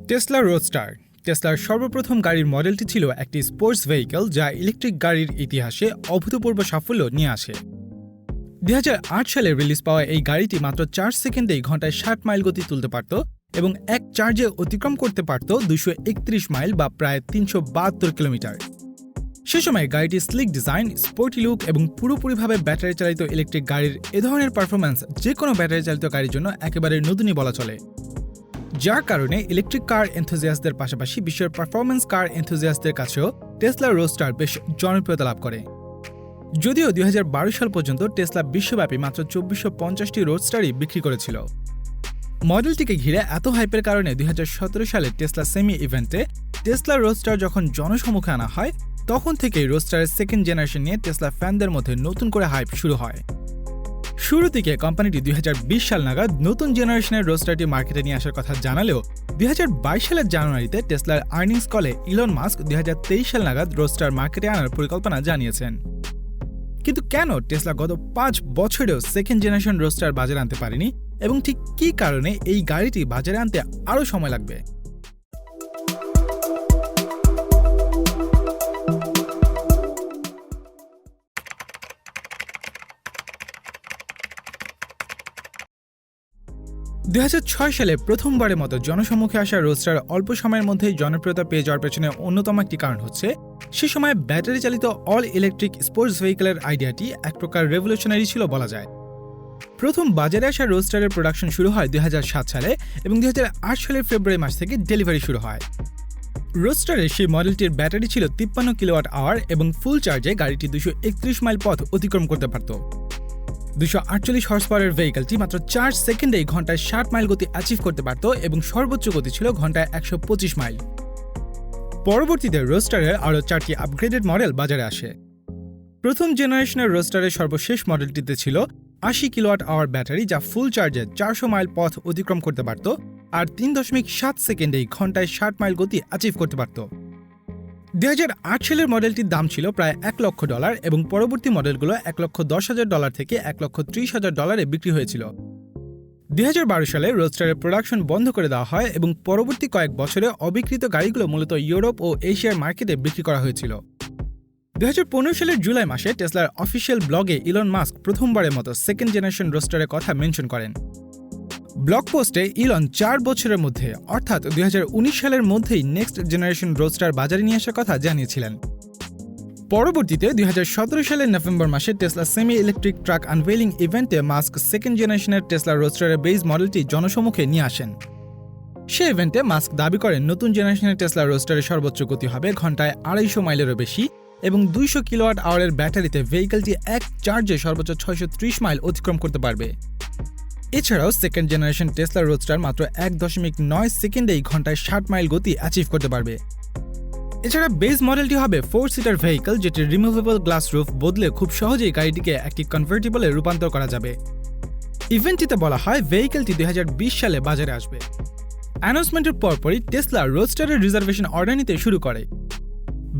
Tesla roadster টেসলার সর্বপ্রথম গাড়ির মডেলটি ছিল একটি স্পোর্টস ভেহিকল যা ইলেকট্রিক গাড়ির ইতিহাসে অভূতপূর্ব সাফল্য নিয়ে আসে। 2008 সালে রিলিজ পাওয়া এই গাড়িটি মাত্র 4 সেকেন্ডেই ঘন্টায় 60 মাইল গতি তুলতে পারত এবং এক চার্জে অতিক্রম করতে পারত 231 মাইল বা প্রায় 372 কিলোমিটার। সে সময় গাড়িটির স্লিক ডিজাইন, স্পোর্টি লুক এবং পুরোপুরিভাবে ব্যাটারি চালিত ইলেকট্রিক গাড়ির এ ধরনের পারফরম্যান্স যে কোনো ব্যাটারি চালিত গাড়ির জন্য একেবারে নতুনই বলা চলে, যার কারণে ইলেকট্রিক কার এনথুজিয়াস্টদের পাশাপাশি বিশ্বের পারফরম্যান্স কার এনথুজিয়াস্টদের কাছেও টেসলা রোডস্টার বেশ জনপ্রিয়তা লাভ করে। যদিও 2012 সাল পর্যন্ত টেসলা বিশ্বব্যাপী মাত্র 2450টি রোডস্টারই বিক্রি করেছিল। মডেলটিকে ঘিরে এত হাইপের কারণে 2017 সালে টেসলা সেমি ইভেন্টে টেসলা রোডস্টার যখন জনসম্মুখে আনা হয়, তখন থেকেই রোডস্টারের সেকেন্ড জেনারেশন নিয়ে টেসলা ফ্যানদের মধ্যে নতুন করে হাইপ শুরু হয়। শুরু থেকে কোম্পানিটি 2020 সাল নাগাদ নতুন জেনারেশনের রোডস্টারটি মার্কেটে নিয়ে আসার কথা জানালেও 2022 সালের জানুয়ারিতে টেসলার আর্নিংস কলে ইলন মাস্ক 2023 সাল নাগাদ রোডস্টার মার্কেটে আনার পরিকল্পনা জানিয়েছেন। কিন্তু কেন টেসলা গত 5 বছরেও সেকেন্ড জেনারেশন রোডস্টার বাজারে আনতে পারেনি এবং ঠিক কী কারণে এই গাড়িটি বাজারে আনতে আরও সময় লাগবে? সালে প্রথমবারের মতো জনসম্মুখে আসা রোডস্টার অল্প সময়ের মধ্যেই জনপ্রিয়তা পেয়ে যাওয়ার পেছনে অন্যতম একটি কারণ হচ্ছে সে সময় ব্যাটারি চালিত অল ইলেকট্রিক স্পোর্টস ভেহিকলের আইডিয়াটি এক প্রকার রেভলিউশনারি ছিল বলা যায়। প্রথম বাজারে আসা রোডস্টারের প্রোডাকশন শুরু হয় 2007 সালে এবং 2008 সালের ফেব্রুয়ারি মাস থেকে ডেলিভারি শুরু হয়। রোডস্টারের সেই মডেলটির ব্যাটারি ছিল 53 কিলোওয়াট আওয়ার এবং ফুল চার্জে গাড়িটি 231 মাইল পথ অতিক্রম করতে পারত। 248 হর্স পাওয়ারের ভেহিকলটি মাত্র 4 সেকেন্ডেই ঘন্টায় 60 মাইল গতি অ্যাচিভ করতে পারত এবং সর্বোচ্চ গতি ছিল ঘন্টায় 125 মাইল। পরবর্তীতে রোডস্টারের আরও 4টি আপগ্রেডেড মডেল বাজারে আসে। প্রথম জেনারেশনের রোডস্টারের সর্বশেষ মডেলটিতে ছিল 80 কিলোওয়াট আওয়ার ব্যাটারি যা ফুল চার্জে 400 মাইল পথ অতিক্রম করতে পারত আর 3.7 সেকেন্ডেই ঘন্টায় 60 মাইল গতি অ্যাচিভ করতে পারত। 2008 সালের মডেলটির দাম ছিল প্রায় $1 লক্ষ এবং পরবর্তী মডেলগুলো $1,10,000 থেকে $1,30,000 বিক্রি হয়েছিল। 2012 সালে রোডস্টারের প্রোডাকশন বন্ধ করে দেওয়া হয় এবং পরবর্তী কয়েক বছরে অবিকৃত গাড়িগুলো মূলত ইউরোপ ও এশিয়ার মার্কেটে বিক্রি করা হয়েছিল। 2015 সালের জুলাই মাসে টেসলার অফিসিয়াল ব্লগে ইলন মাস্ক প্রথমবারের মতো সেকেন্ড জেনারেশন রোডস্টারের কথা মেনশন করেন। ব্লগ পোস্টে ইলন 4 বছরের মধ্যে অর্থাৎ 2019 সালের মধ্যেই নেক্সট জেনারেশন রোডস্টার বাজারে নিয়ে আসার কথা জানিয়েছিলেন। পরবর্তীতে 2017 সালের নভেম্বর মাসে টেসলা সেমি ইলেকট্রিক ট্রাক আনভেইলিং ইভেন্টে মাস্ক সেকেন্ড জেনারেশনের টেসলা রোডস্টারের বেস মডেলটি জনসম্মুখে নিয়ে আসেন। সে ইভেন্টে মাস্ক দাবি করেন নতুন জেনারেশনের টেসলা রোডস্টারের সর্বোচ্চ গতি হবে ঘন্টায় 250 মাইলেরও বেশি এবং 200 কিলোওয়াট আওয়ারের ব্যাটারিতে ভেহিকলটি এক চার্জে সর্বোচ্চ 630 মাইল অতিক্রম করতে পারবে। এছাড়াও সেকেন্ড জেনারেশন টেসলা রোডস্টার মাত্র 1.9 সেকেন্ডেই ঘন্টায় 60 মাইল গতি অ্যাচিভ করতে পারবে। এছাড়া বেস মডেলটি হবে 4 সিটার ভেহিকল যেটির রিমুভেবল গ্লাস রুফ বদলে খুব সহজেই গাড়িটিকে একটি কনভার্টিবলে রূপান্তর করা যাবে। ইভেন্টটিতে বলা হয় ভেহিকলটি 2020 সালে বাজারে আসবে। অ্যানাউন্সমেন্টের পরপরই টেসলা রোডস্টারের রিজার্ভেশন অর্ডার নিতে শুরু করে।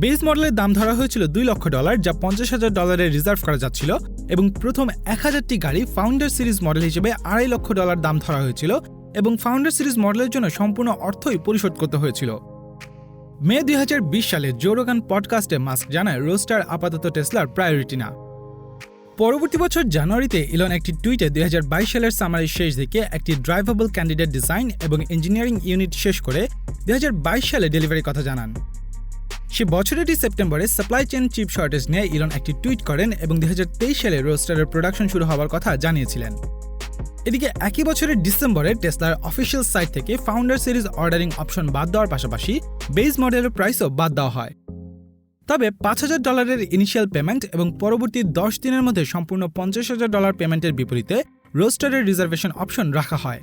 বেস মডেলের দাম ধরা হয়েছিল $2 লক্ষ যা $50,000 রিজার্ভ করা যাচ্ছিল এবং প্রথম 1000টি গাড়ি ফাউন্ডার সিরিজ মডেল হিসেবে $2.5 লক্ষ দাম ধরা হয়েছিল এবং ফাউন্ডার সিরিজ মডেলের জন্য সম্পূর্ণ অর্থই পরিশোধ করতে হয়েছিল। মে 2020 সালে জো রোগান পডকাস্টে মাস্ক জানায় রোডস্টার আপাতত টেসলার প্রায়োরিটি না। পরবর্তী বছর জানুয়ারিতে ইলন একটি টুইটে 2022 সালের সামারির শেষ দিকে একটি ড্রাইভেবল ক্যান্ডিডেট ডিজাইন এবং ইঞ্জিনিয়ারিং ইউনিট শেষ করে 2022 সালে ডেলিভারির কথা জানান। সে বছরেরটি সেপ্টেম্বরে সাপ্লাই চেইন চিপ শর্টেজ নিয়ে ইলন একটি টুইট করেন এবং 2023 সালে রোডস্টারের প্রোডাকশন শুরু হওয়ার কথা জানিয়েছিলেন। এদিকে একই বছরের ডিসেম্বরে টেসলার অফিসিয়াল সাইট থেকে ফাউন্ডার সিরিজ অর্ডারিং অপশন বাদ দেওয়ার পাশাপাশি বেস মডেলের প্রাইসও বাদ দেওয়া হয়। তবে $5,000 ইনিশিয়াল পেমেন্ট এবং পরবর্তী 10 দিনের মধ্যে সম্পূর্ণ $50,000 পেমেন্টের বিপরীতে রোডস্টারের রিজার্ভেশন অপশন রাখা হয়।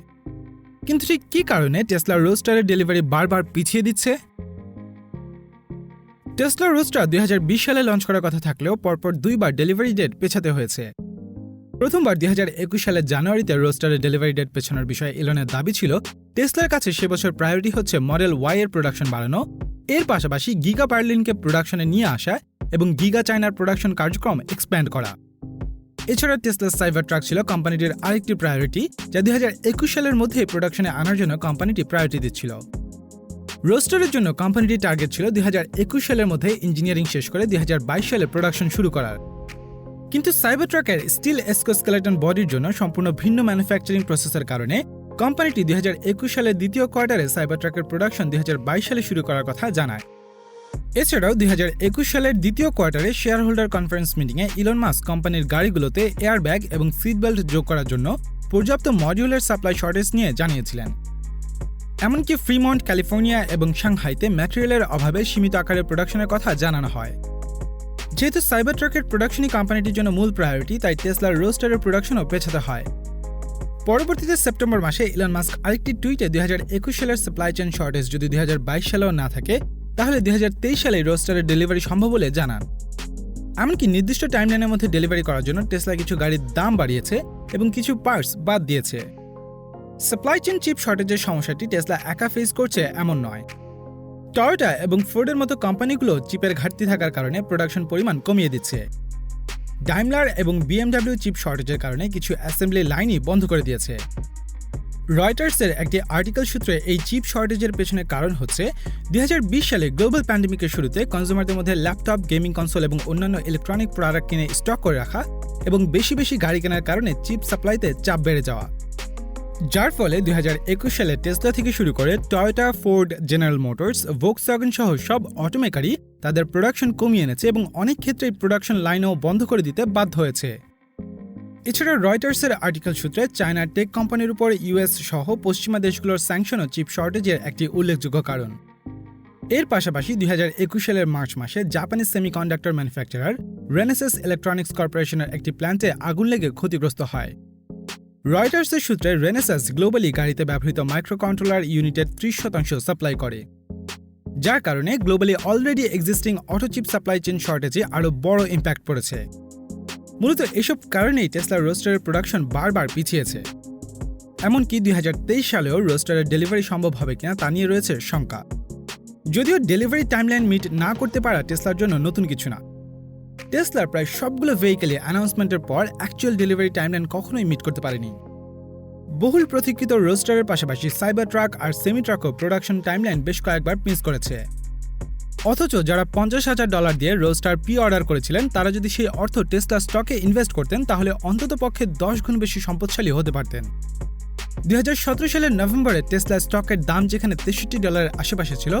কিন্তু ঠিক কী কারণে টেসলা রোডস্টারের ডেলিভারি বারবার পিছিয়ে দিচ্ছে? টেসলা রোডস্টার 2020 সালে লঞ্চ করার কথা থাকলেও পরপর 2বার ডেলিভারি ডেট পেছাতে হয়েছে। প্রথমবার 2021 সালের জানুয়ারিতে রোডস্টারের ডেলিভারি ডেট পেছানোর বিষয়ে ইলনের দাবি ছিল টেসলার কাছে সে বছর প্রায়োরিটি হচ্ছে মডেল ওয়াই এর প্রোডাকশন বাড়ানো, এর পাশাপাশি গিগা বার্লিনকে প্রোডাকশনে নিয়ে আসা এবং গিগা চায়নার প্রোডাকশন কার্যক্রম এক্সপ্যান্ড করা। এছাড়া টেসলা সাইবার ট্রাক ছিল কোম্পানিটির আরেকটি প্রায়োরিটি, যা 2021 সালের মধ্যে প্রোডাকশনে আনার জন্য কোম্পানিটি প্রায়োরিটি দিচ্ছিল। রোস্টারের জন্য কোম্পানিটির টার্গেট ছিল 2021 সালের মধ্যে ইঞ্জিনিয়ারিং শেষ করে 2022 সালে প্রোডাকশন শুরু করার। কিন্তু সাইবার ট্রাকের স্টিল এক্সোস্কেলেটন বডির জন্য সম্পূর্ণ ভিন্ন ম্যানুফ্যাকচারিং প্রসেসের কারণে কোম্পানিটি 2021 সালের দ্বিতীয় কোয়ার্টারে সাইবার ট্রাকের প্রোডাকশন 2022 সালে শুরু করার কথা জানায়। এছাড়াও 2021 সালের দ্বিতীয় কোয়ার্টারে শেয়ার হোল্ডার কনফারেন্স মিটিংয়ে ইলন মাস্ক কোম্পানির গাড়িগুলোতে এয়ারব্যাগ এবং সিট বেল্ট যোগ করার জন্য পর্যাপ্ত মডিউলার সাপ্লাই শর্টেজ নিয়ে জানিয়েছিলেন। এমনকি ফ্রিমন্ট, ক্যালিফোর্নিয়া এবং সাংহাইতে ম্যাটেরিয়ালের অভাবে সীমিত আকারের প্রোডাকশনের কথা জানানো হয়। যেহেতু সাইবার ট্রাকের প্রোডাকশনই কোম্পানিটির জন্য মূল প্রায়োরিটি, তাই টেসলার রোস্টারের প্রোডাকশনও পেছাতে হয়। পরবর্তীতে সেপ্টেম্বর মাসে ইলন মাস্ক আরেকটি টুইটে 2021 সালের সাপ্লাই চেইন শর্টেজ যদি 2022 সালেও না থাকে তাহলে 2023 সালে রোস্টারের ডেলিভারি সম্ভব বলে জানান। এমনকি নির্দিষ্ট টাইমলাইনের মধ্যে ডেলিভারি করার জন্য টেসলা কিছু গাড়ির দাম বাড়িয়েছে এবং কিছু পার্টস বাদ দিয়েছে। সাপ্লাই চেইন চিপ শর্টেজের সমস্যাটি টেসলা একা ফেস করছে এমন নয়। টয়োটা এবং ফোর্ডের মতো কোম্পানিগুলো চিপের ঘাটতি থাকার কারণে প্রোডাকশন পরিমাণ কমিয়ে দিচ্ছে। ডাইমলার এবং বিএমডব্লিউ চিপ শর্টেজের কারণে কিছু অ্যাসেম্বলি লাইনই বন্ধ করে দিয়েছে। রয়টার্সের একটি আর্টিকেল সূত্রে এই চিপ শর্টেজের পেছনে কারণ হচ্ছে 2020 সালে গ্লোবাল প্যান্ডেমিকের শুরুতে কনজিউমারদের মধ্যে ল্যাপটপ, গেমিং কনসোল এবং অন্যান্য ইলেকট্রনিক প্রোডাক্ট কিনে স্টক করে রাখা এবং বেশি বেশি গাড়ি কেনার কারণে চিপ সাপ্লাইতে চাপ বেড়ে যাওয়া, যার ফলে 2021 সালে টেসলা থেকে শুরু করে Toyota, Ford, general motors, Volkswagen সহ সব অটোমেকারই তাদের প্রোডাকশন কমিয়ে এনেছে এবং অনেক ক্ষেত্রে প্রোডাকশন লাইনও বন্ধ করে দিতে বাধ্য হয়েছে। এছাড়া রয়টার্সের আর্টিকেল সূত্রে চায়নার টেক কোম্পানির উপর ইউএস সহ পশ্চিমা দেশগুলোর স্যাংশনও চিপ শর্টেজের একটি উল্লেখযোগ্য কারণ। এর পাশাপাশি 2021 সালের মার্চ মাসে Japanese semiconductor manufacturer Renaissance electronics কর্পোরেশনের একটি প্ল্যান্টে আগুন লেগে ক্ষতিগ্রস্ত হয়। রয়টার্সের সূত্রে রেনেসাস গ্লোবালি গাড়িতে ব্যবহৃত মাইক্রোকন্ট্রোলার ইউনিটের 30% সাপ্লাই করে, যার কারণে globally already existing auto chip supply chain শর্টেজে আরও বড় ইম্প্যাক্ট পড়েছে। মূলত এসব কারণেই টেসলা রোস্টারের প্রোডাকশন বারবার পিছিয়েছে। এমনকি 2023 সালেও রোস্টারের ডেলিভারি সম্ভব হবে কিনা তা নিয়ে রয়েছে শঙ্কা। যদিও ডেলিভারি টাইমলাইন মিট না করতে পারা টেসলার জন্য নতুন কিছু না। টেসলার প্রায় সবগুলো ভেহিকেলে অ্যানাউন্সমেন্টের পর অ্যাকচুয়াল ডেলিভারি টাইমলাইন কখনোই মিট করতে পারেনি। বহুল প্রতীক্ষিত রোস্টারের পাশাপাশি সাইবার ট্রাক আর সেমি ট্রাকও প্রোডাকশন টাইমলাইন বেশ কয়েকবার মিস করেছে। অথচ যারা $50,000 দিয়ে রোস্টার প্রি অর্ডার করেছিলেন তারা যদি সেই অর্থ টেসলা স্টকে ইনভেস্ট করতেন তাহলে অন্ততপক্ষে 10 গুণ বেশি সম্পদশালী হতে পারতেন। 2017 সালের নভেম্বরে টেসলা স্টকের দাম যেখানে $63 আশেপাশে ছিল,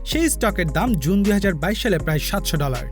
সেই স্টকের দাম জুন 2022 সালে প্রায় $700।